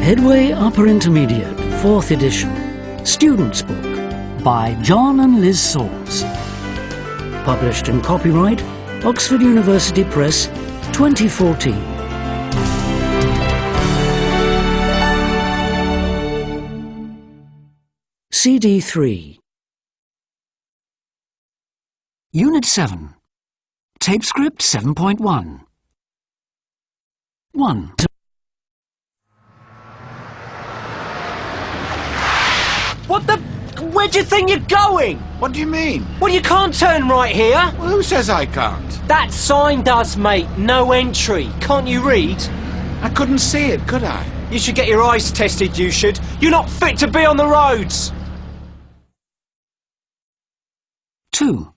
Headway Upper Intermediate, 4th edition, Student's Book by John and Liz Sauls. Published in copyright, Oxford University Press, 2014. CD 3. Unit 7. Tape script 7.1. 1. What the... Where do you think you're going? What do you mean? Well, you can't turn right here. Well, who says I can't? That sign does, mate. No entry. Can't you read? I couldn't see it, could I? You should get your eyes tested, you should. You're not fit to be on the roads. 2.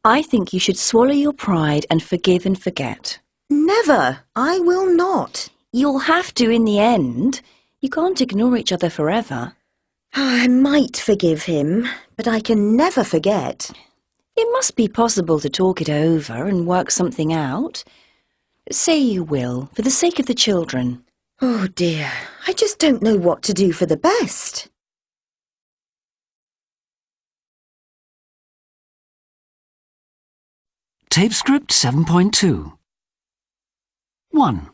I think you should swallow your pride and forgive and forget. Never. I will not. You'll have to in the end. You can't ignore each other forever. I might forgive him, but I can never forget. It must be possible to talk it over and work something out. Say you will, for the sake of the children. Oh dear, I just don't know what to do for the best. Tape script 7.2. 1.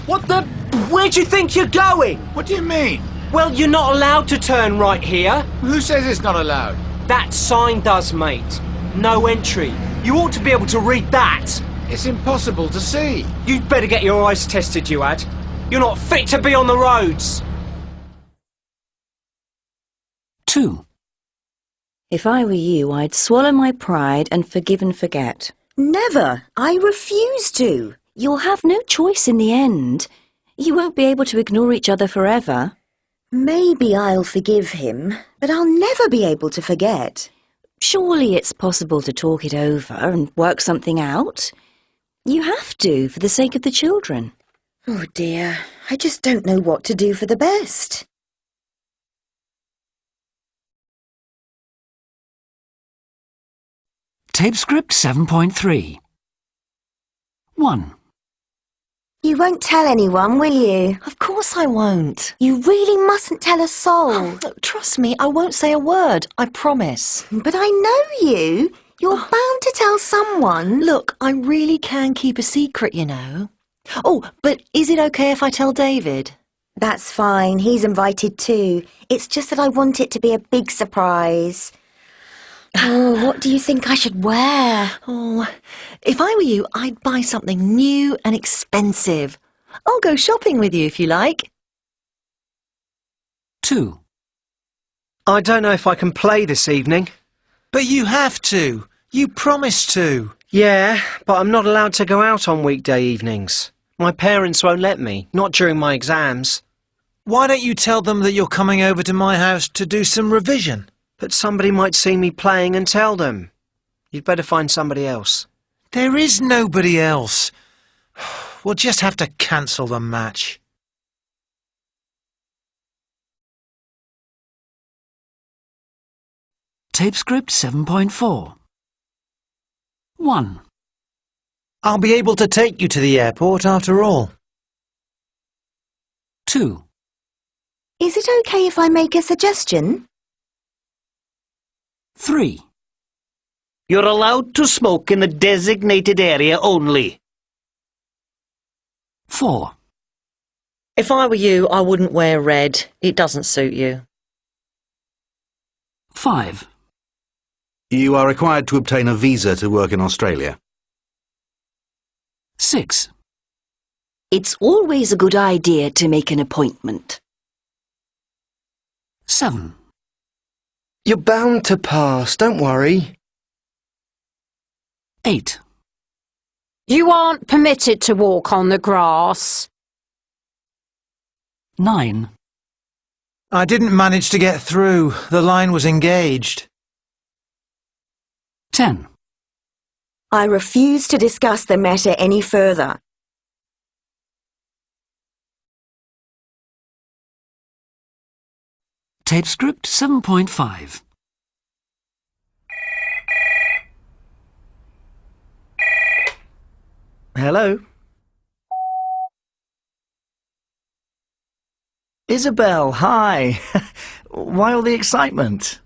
What the... Where do you think you're going? What do you mean? Well, you're not allowed to turn right here. Who says it's not allowed? That sign does, mate. No entry. You ought to be able to read that. It's impossible to see. You'd better get your eyes tested, you had. You're not fit to be on the roads. 2. If I were you, I'd swallow my pride and forgive and forget. Never. I refuse to. You'll have no choice in the end. You won't be able to ignore each other forever. Maybe I'll forgive him, but I'll never be able to forget. Surely it's possible to talk it over and work something out. You have to, for the sake of the children. Oh dear, I just don't know what to do for the best. Tape script 7.3. 1. You won't tell anyone, will you? Of course I won't. You really mustn't tell a soul. Look, trust me, I won't say a word, I promise. But I know you. You're bound to tell someone. Look, I really can keep a secret, you know. Oh, but is it okay if I tell David? That's fine, he's invited too. It's just that I want it to be a big surprise. Oh, what do you think I should wear? Oh, if I were you, I'd buy something new and expensive. I'll go shopping with you if you like. 2. I don't know if I can play this evening. But you have to. You promised to. Yeah, but I'm not allowed to go out on weekday evenings. My parents won't let me, not during my exams. Why don't you tell them that you're coming over to my house to do some revision? But somebody might see me playing and tell them. You'd better find somebody else. There is nobody else. We'll just have to cancel the match. Tape script 7.4. 1. I'll be able to take you to the airport after all. 2. Is it okay if I make a suggestion? 3. You're allowed to smoke in the designated area only. 4. If I were you, I wouldn't wear red. It doesn't suit you. 5. You are required to obtain a visa to work in Australia. 6. It's always a good idea to make an appointment. 7. You're bound to pass, don't worry. 8. You aren't permitted to walk on the grass. 9. I didn't manage to get through. The line was engaged. 10. I refuse to discuss the matter any further. Tape script 7.5. Hello? Isabel, hi. Why all the excitement?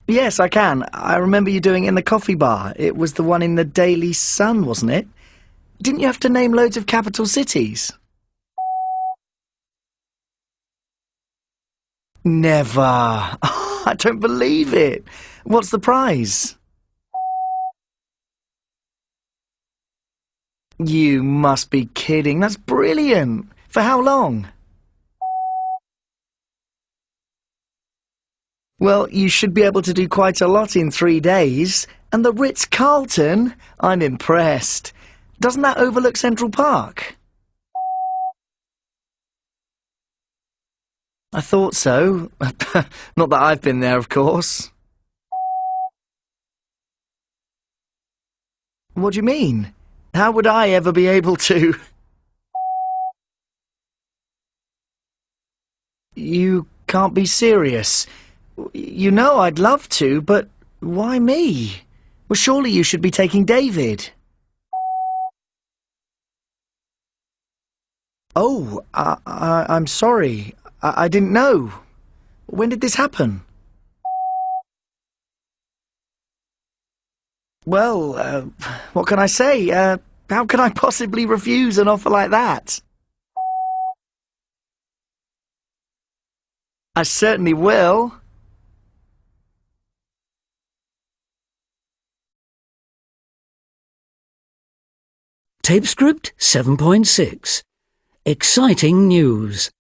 Yes, I can. I remember you doing it in the coffee bar. It was the one in the Daily Sun, wasn't it? Didn't you have to name loads of capital cities? Never. I don't believe it. What's the prize? You must be kidding. That's brilliant. For how long? Well, you should be able to do quite a lot in 3 days. And the Ritz-Carlton? I'm impressed. Doesn't that overlook Central Park? I thought so. Not that I've been there, of course. What do you mean? How would I ever be able to? You can't be serious. You know I'd love to, but why me? Well, surely you should be taking David. Oh, I'm sorry. I didn't know. When did this happen? Well, what can I say? How can I possibly refuse an offer like that? I certainly will. Tape script 7.6. Exciting news.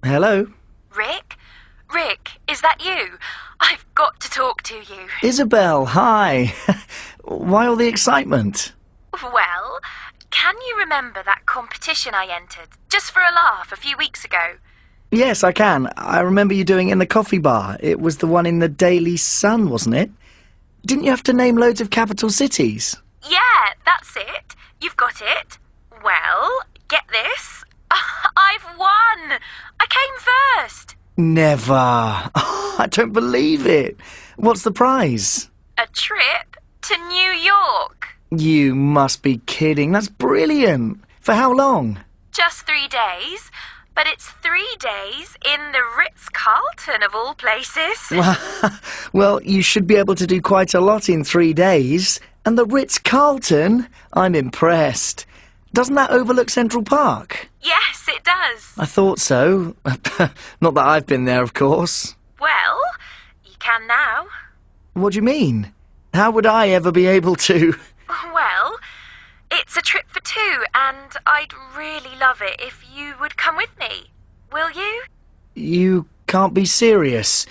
Hello? Rick? Rick, is that you? I've got to talk to you. Isabel, hi. Why all the excitement? Well, can you remember that competition I entered, just for a laugh, a few weeks ago? Yes, I can. I remember you doing it in the coffee bar. It was the one in the Daily Sun, wasn't it? Didn't you have to name loads of capital cities? Yeah, that's it. You've got it. Well, get this. I've won! I came first. Never. I don't believe it. What's the prize? A trip to New York. You must be kidding. That's brilliant. For how long? Just 3 days. But it's 3 days in the Ritz-Carlton, of all places. Well, you should be able to do quite a lot in 3 days. And the Ritz-Carlton? I'm impressed. Doesn't that overlook Central Park? Yes, it does. I thought so. Not that I've been there, of course. Well, you can now. What do you mean? How would I ever be able to? Well, it's a trip for 2, and I'd really love it if you would come with me. Will you? You can't be serious.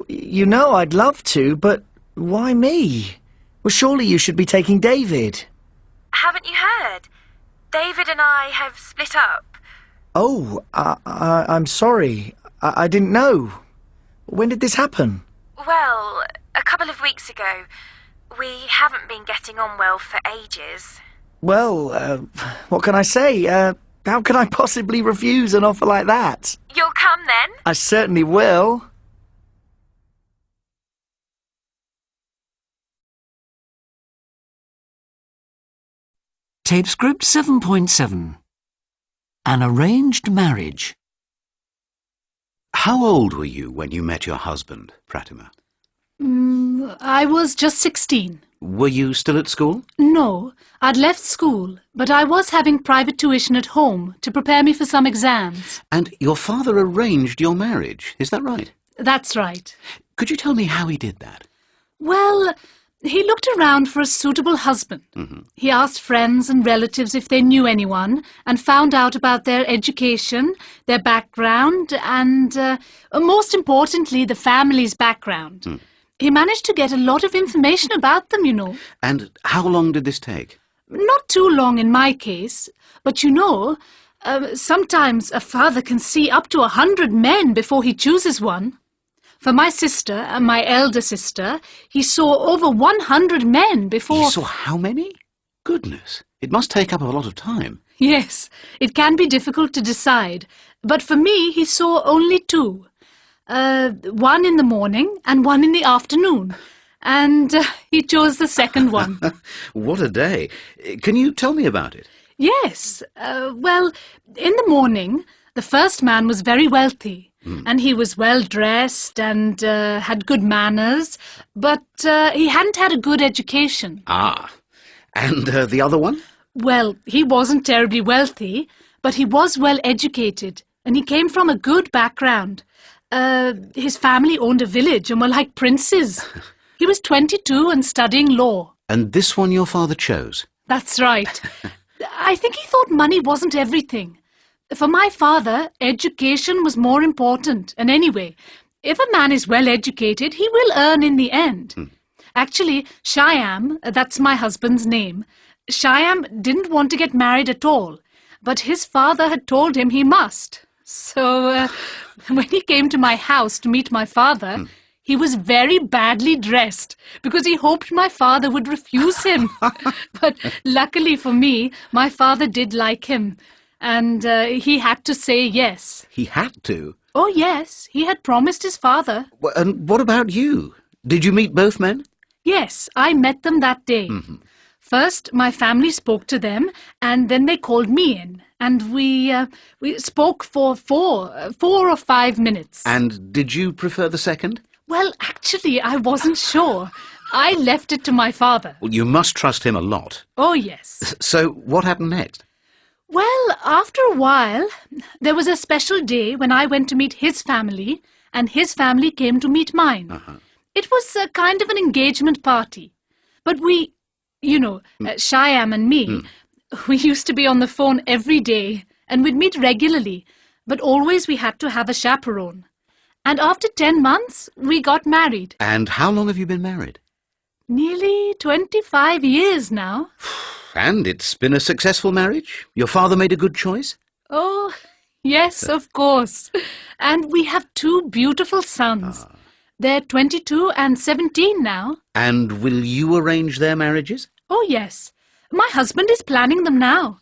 You know I'd love to, but why me? Well, surely you should be taking David. Haven't you heard? David and I have split up. Oh, I'm sorry. I didn't know. When did this happen? Well, a couple of weeks ago. We haven't been getting on well for ages. Well, what can I say? How can I possibly refuse an offer like that? You'll come then? I certainly will. Tape script 7.7. An arranged marriage. How old were you when you met your husband, Pratima? I was just 16. Were you still at school? No, I'd left school, but I was having private tuition at home to prepare me for some exams. And your father arranged your marriage, is that right? That's right. Could you tell me how he did that? Well, he looked around for a suitable husband. He asked friends and relatives if they knew anyone and found out about their education, their background, and, most importantly, the family's background. He managed to get a lot of information about them, you know. And how long did this take? Not too long in my case, but you know, sometimes a father can see up to 100 men before he chooses one. For my sister, my elder sister, he saw over 100 men before... He saw how many? Goodness, it must take up a lot of time. Yes, it can be difficult to decide, but for me he saw only 2. One in the morning and one in the afternoon. And he chose the second one. What a day. Can you tell me about it? Yes. Well, in the morning, the first man was very wealthy. And he was well-dressed and had good manners, but he hadn't had a good education. Ah. And the other one? Well, he wasn't terribly wealthy, but he was well-educated, and he came from a good background. His family owned a village and were like princes. He was 22 and studying law. And this one your father chose? That's right. I think he thought money wasn't everything. For my father, education was more important. And anyway, if a man is well educated, he will earn in the end. Actually, Shyam, that's my husband's name, Shyam didn't want to get married at all. But his father had told him he must. So when he came to my house to meet my father, he was very badly dressed because he hoped my father would refuse him. But luckily for me, my father did like him. And he had to say yes. He had to? Oh, yes. He had promised his father. And what about you? Did you meet both men? Yes, I met them that day. First, my family spoke to them, and then they called me in. And we spoke for four or 5 minutes. And did you prefer the second? Well, actually, I wasn't sure. I left it to my father. Well, you must trust him a lot. Oh, yes. So what happened next? Well, after a while, there was a special day when I went to meet his family, and his family came to meet mine. It was a kind of an engagement party. But we, Shyam and me, we used to be on the phone every day, and we'd meet regularly, but always we had to have a chaperone. And after 10 months, we got married. And how long have you been married? Nearly 25 years now. And it's been a successful marriage? Your father made a good choice? Oh, yes, of course. And we have 2 beautiful sons. They're 22 and 17 now. And will you arrange their marriages? Oh, yes. My husband is planning them now.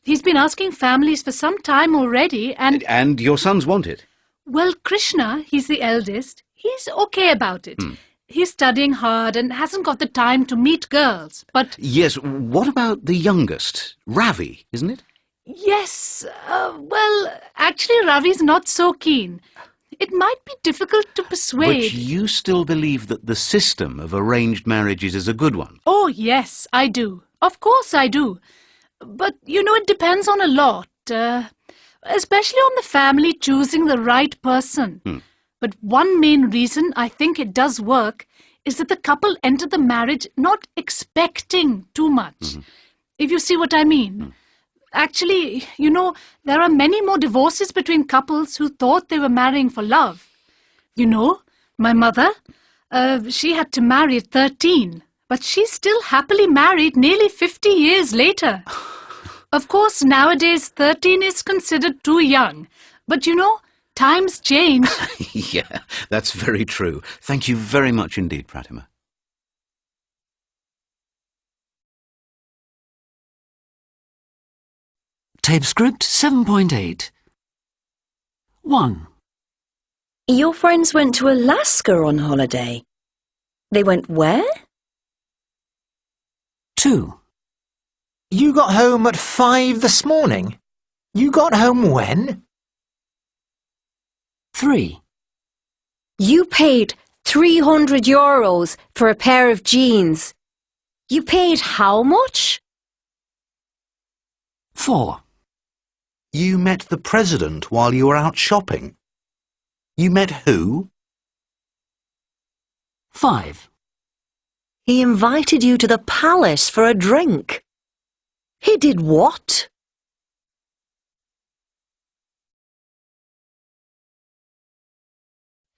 He's been asking families for some time already and... And your sons want it? Well, Krishna, he's the eldest. He's okay about it. He's studying hard and hasn't got the time to meet girls, but... Yes, what about the youngest? Ravi, isn't it? Yes, well, actually Ravi's not so keen. It might be difficult to persuade... But you still believe that the system of arranged marriages is a good one? Oh, yes, I do. Of course I do. But, it depends on a lot, especially on the family choosing the right person. But one main reason I think it does work is that the couple enter the marriage not expecting too much. If you see what I mean. Actually, there are many more divorces between couples who thought they were marrying for love. My mother, she had to marry at 13, but she's still happily married nearly 50 years later. Of course, nowadays 13 is considered too young, but times change. Yeah, that's very true. Thank you very much indeed, Pratima. Tape script 7.8. 1. Your friends went to Alaska on holiday. They went where? 2. You got home at 5 this morning? You got home when? 3. You paid €300 for a pair of jeans. You paid how much? 4. You met the president while you were out shopping. You met who? 5. He invited you to the palace for a drink. He did what?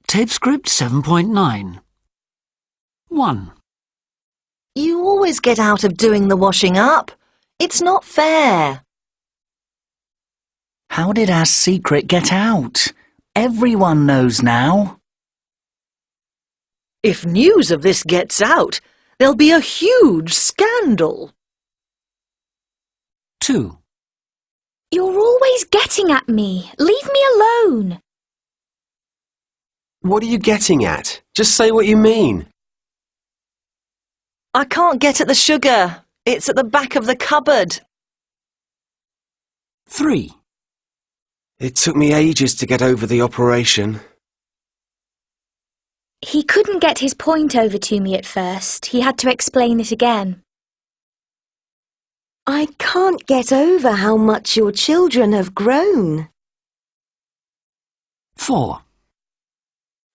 Tape script 7.9. 1. You always get out of doing the washing up. It's not fair. How did our secret get out? Everyone knows now. If news of this gets out, there'll be a huge scandal. 2. You're always getting at me. Leave me alone. What are you getting at? Just say what you mean. I can't get at the sugar. It's at the back of the cupboard. 3. It took me ages to get over the operation. He couldn't get his point over to me at first. He had to explain it again. I can't get over how much your children have grown. 4.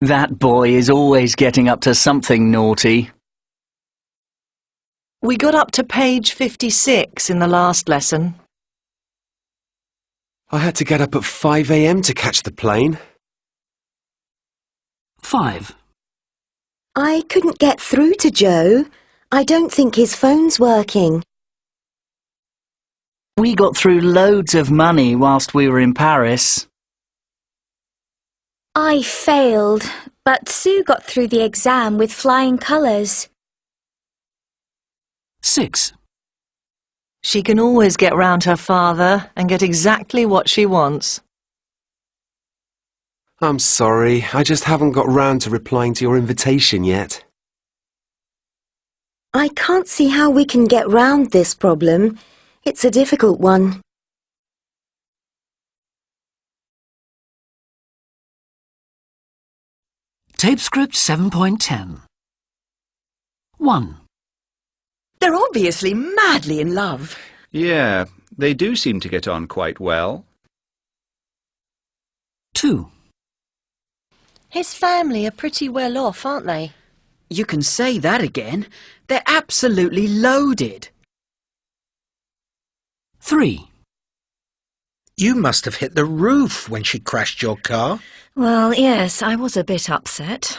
That boy is always getting up to something naughty. We got up to page 56 in the last lesson. I had to get up at 5 a.m. to catch the plane. 5. I couldn't get through to Joe. I don't think his phone's working. We got through loads of money whilst we were in Paris. I failed, but Sue got through the exam with flying colours. 6. She can always get round her father and get exactly what she wants. I'm sorry, I just haven't got round to replying to your invitation yet. I can't see how we can get round this problem. It's a difficult one. Tape script 7.10. 1. They're obviously madly in love. Yeah, they do seem to get on quite well. 2. His family are pretty well off, aren't they? You can say that again. They're absolutely loaded. 3. You must have hit the roof when she crashed your car. Well, yes, I was a bit upset.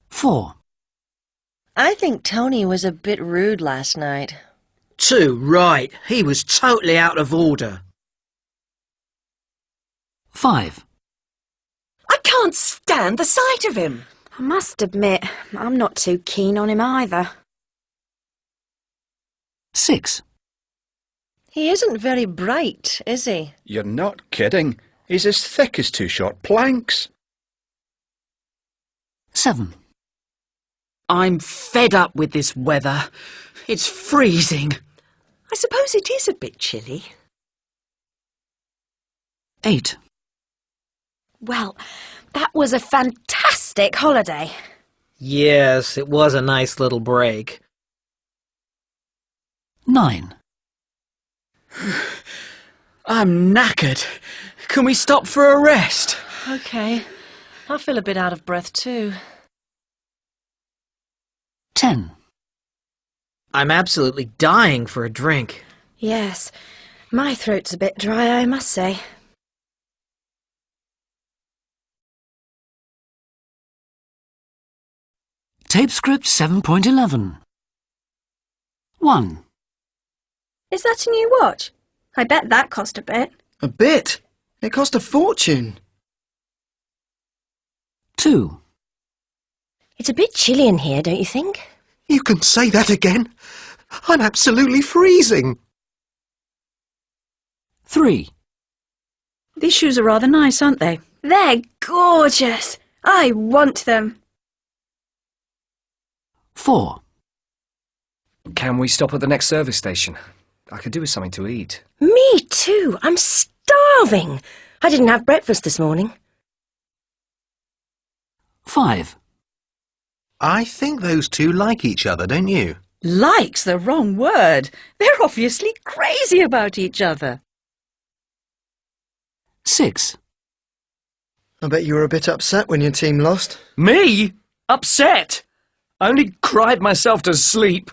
4. I think Tony was a bit rude last night. Too right. He was totally out of order. 5. I can't stand the sight of him. I must admit, I'm not too keen on him either. 6. He isn't very bright, is he? You're not kidding. He's as thick as 2 short planks. 7. I'm fed up with this weather. It's freezing. I suppose it is a bit chilly. 8. Well, that was a fantastic holiday. Yes, it was a nice little break. 9. I'm knackered. Can we stop for a rest? OK. I feel a bit out of breath too. 10. I'm absolutely dying for a drink. Yes, my throat's a bit dry, I must say. Tape script 7.11. 1. Is that a new watch? I bet that cost a bit. A bit? It cost a fortune. 2. It's a bit chilly in here, don't you think? You can say that again. I'm absolutely freezing. 3. These shoes are rather nice, aren't they? They're gorgeous. I want them. 4. Can we stop at the next service station? I could do with something to eat. Me too. I'm starving. I didn't have breakfast this morning. 5. I think those two like each other, don't you? Like's the wrong word. They're obviously crazy about each other. 6. I bet you were a bit upset when your team lost. Me? Upset? I only cried myself to sleep.